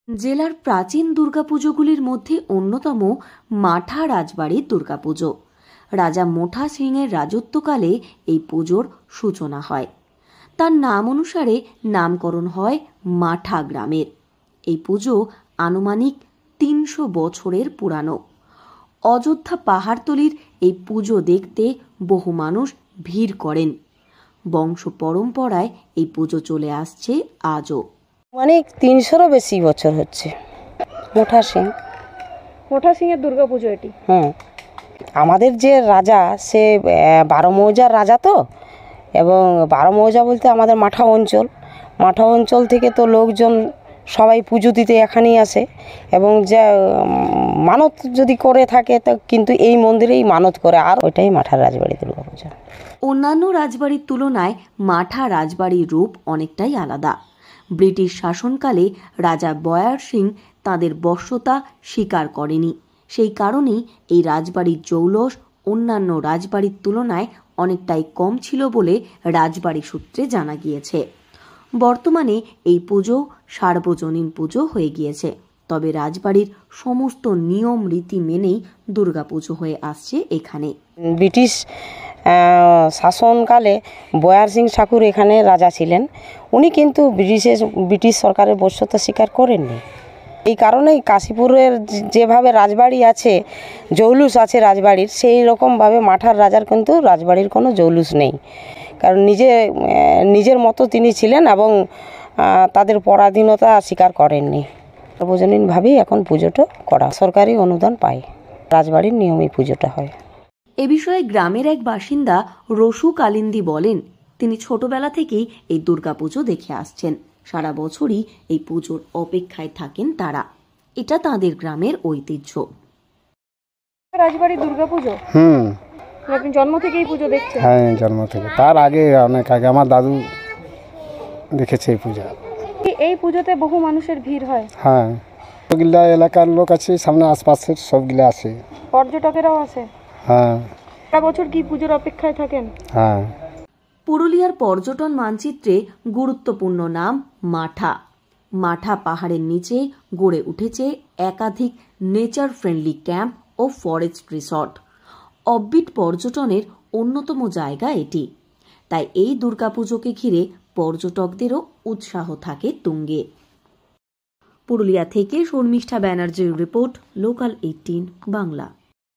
জেলার প্রাচীন দুর্গাপুজোগুলির মধ্যে অন্যতম মাঠা রাজবাড়ির দুর্গাপুজো। রাজা মোঠা সিংয়ের রাজত্বকালে এই পুজোর সূচনা হয়। তার নাম অনুসারে নামকরণ হয় মাঠা গ্রামের। এই পুজো আনুমানিক ৩০০ বছরের পুরানো। অযোধ্যা পাহাড়তলির এই পুজো দেখতে বহু মানুষ ভিড় করেন। বংশ পরম্পরায় এই পুজো চলে আসছে আজও। মানে ৩০০-রও বেশি বছর হচ্ছে। মোঠা সিংয়ের দুর্গাপুজো এটি। আমাদের যে রাজা সে ১২ মৌজার রাজা তো, এবং ১২ মৌজা বলতে আমাদের মাঠা অঞ্চল থেকে তো লোকজন সবাই পুজো দিতে এখানেই আসে, এবং যা মানত যদি করে থাকে তা কিন্তু এই মন্দিরেই মানত করে, আর ওইটাই মাঠার রাজবাড়ি দুর্গাপূজা। অন্যান্য রাজবাড়ির তুলনায় মাঠা রাজবাড়ির রূপ অনেকটাই আলাদা। ব্রিটিশ শাসনকালে রাজা বয়ার সিং তাঁদের বশ্যতা স্বীকার করেনি। সেই কারণেই এই রাজবাড়ির জৌলস অন্যান্য রাজবাড়ির তুলনায় অনেকটাই কম ছিল বলে রাজবাড়ি সূত্রে জানা গিয়েছে। বর্তমানে এই পুজো সার্বজনীন পুজো হয়ে গিয়েছে, তবে রাজবাড়ির সমস্ত নিয়ম রীতি মেনেই দুর্গাপুজো হয়ে আসছে এখানে। ব্রিটিশ শাসনকালে বয়ার সিং ঠাকুর এখানে রাজা ছিলেন। উনি কিন্তু ব্রিটিশ সরকারের বশ্যতা স্বীকার করেননি। এই কারণেই কাশীপুরের যেভাবে রাজবাড়ি আছে, জৌলুস আছে রাজবাড়ির, সেই রকমভাবে মাঠার রাজার কিন্তু রাজবাড়ির কোনো জৌলুস নেই। কারণ নিজের মতো তিনি ছিলেন এবং তাদের পরাধীনতা স্বীকার করেননি। সার্বজনীনভাবেই এখন পুজোটা করা, সরকারি অনুদান পায়। রাজবাড়ির নিয়মেই পুজোটা হয়। এ বিষয়ে গ্রামের এক বাসিন্দা রসু কালিন্দি বলেন, তিনি ছোটবেলা থেকেই এই দুর্গাপুজো দেখে আসছেন। সারা বছরই এই পুজোর অপেক্ষায় থাকেন তারা। এটা তাদের গ্রামের ঐতিহ্য। রাজবাড়ির দুর্গাপুজো আপনি জন্ম থেকে এই পুজো দেখছেন? হ্যাঁ, জন্ম থেকে। তার আগে অনেক আগে আমার দাদু দেখেছে এই পূজা। এই পুজোতে বহু মানুষের ভিড় হয়। হ্যাঁ, সবগুলা এলাকার লোক আছে, সামনে আশপাশের সবগুলা আছে, পর্যটকেরাও আছে। হ্যাঁ, সারা বছর কি পুজোর অপেক্ষায় থাকেন? হ্যাঁ। পুরুলিয়ার পর্যটন মানচিত্রে গুরুত্বপূর্ণ নাম মাঠা পাহাড়ের নিচে গড়ে উঠেছে একাধিক নেচার ফ্রেন্ডলি ক্যাম্প ও ফরেস্ট রিসর্ট। অফবিট পর্যটনের অন্যতম জায়গা এটি। তাই এই দুর্গাপুজোকে ঘিরে পর্যটকদেরও উৎসাহ থাকে তুঙ্গে। পুরুলিয়া থেকে শর্মিষ্ঠা ব্যানার্জির রিপোর্ট, লোকাল 18 বাংলা।